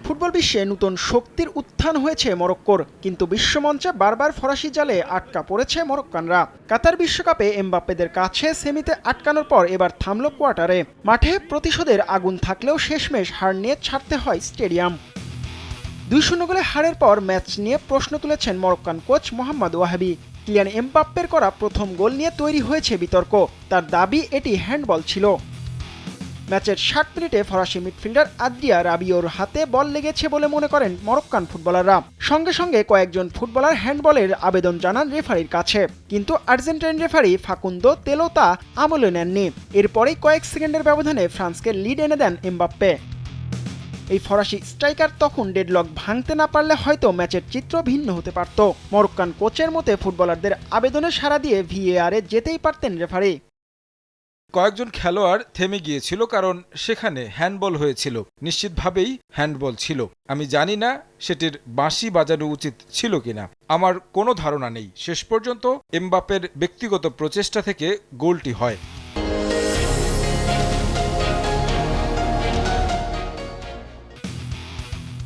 Football বিশ্বে নতুন শক্তির উত্থান হয়েছে মরক্কোর, কিন্তু বিশ্বমঞ্চে বারবার ফরাসি জালে আটকা পড়েছে মরক্কানরা। কাতার বিশ্বকাপে এমবাপ্পেদের কাছে সেমিতে আটকানোর পর এবার থামল কোয়ার্টারে। মাঠে প্রতিশোধের আগুন থাকলেও শেষমেশ হার নিয়ে ছাড়তে হয় স্টেডিয়াম। 2-0 গোলে হারের পর ম্যাচ নিয়ে প্রশ্ন তুলেছেন Moroccan coach Mohammad Wahhabi. Kylian এমবাপ্পের করা প্রথম গোল নিয়ে তৈরি হয়েছে বিতর্ক। তার দাবি এটি হ্যান্ডবল ছিল। ম্যাচের 60 মিনিটে ফরাসি মিডফিল্ডার আদ্রিয়া রাবিওর হাতে বল লেগেছে বলে মনে করেন মরক্কান ফুটবলাররা। সঙ্গে সঙ্গে কয়েকজন ফুটবলার হ্যান্ডবলের আবেদন জানান রেফারির কাছে, কিন্তু আর্জেন্টাইন রেফারি ফাকুন্দো তেলোতা আমলে নেননি। এরপরেই কয়েক সেকেন্ডের ব্যবধানে ফ্রান্সকে লিড এনে দেন এমবাপ্পে। এই ফরাসি স্ট্রাইকার তখন ডেডলক ভাঙতে না পারলে হয়তো ম্যাচের চিত্র ভিন্ন হতে পারত। মরক্কান কোচের মতে ফুটবলারদের আবেদনে সাড়া দিয়ে ভিএআরে যেতেই পারতেন রেফারি। কয়েকজন খেলোয়াড় থেমে গিয়েছিল কারণ সেখানে হ্যান্ডবল হয়েছিল। নিশ্চিতভাবেই হ্যান্ডবল ছিল। আমি জানি না সেটির বাঁশি বাজানো উচিত ছিল কিনা, আমার কোনো ধারণা নেই। শেষ পর্যন্ত এমবাপ্পের ব্যক্তিগত প্রচেষ্টা থেকে গোলটি হয়।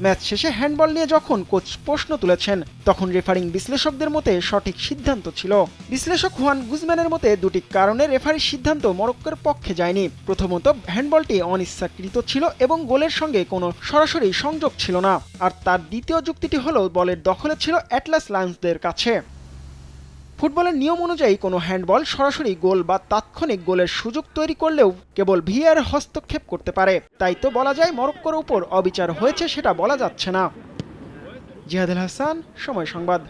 ম্যাচ শেষে হ্যান্ডবল নিয়ে যখন কোচ প্রশ্ন তুলেছেন, তখন রেফারিং বিশ্লেষকদের মতে সঠিক সিদ্ধান্ত ছিল। বিশ্লেষক হুয়ান গুজম্যানের মতে দুটি কারণে রেফারির সিদ্ধান্ত মরক্কোর পক্ষে যায়নি। প্রথমত, হ্যান্ডবলটি অনিচ্ছাকৃত ছিল এবং গোলের সঙ্গে কোনো সরাসরি সংযোগ ছিল না। আর তার দ্বিতীয় যুক্তিটি হলো বলের দখলে ছিল অ্যাটলাস লায়ন্সদের কাছে। ফুটবলের নিয়ম অনুযায়ী কোনো হ্যান্ডবল সরাসরি গোল বা তাৎক্ষণিক গোলের সুযোগ তৈরি করলেও কেবল ভিএআর হস্তক্ষেপ করতে পারে। তাই তো বলা যায় মরক্কোর উপর অবিচার হয়েছে, সেটা বলা যাচ্ছে না। জিহাদ আল হাসান, সময় সংবাদ।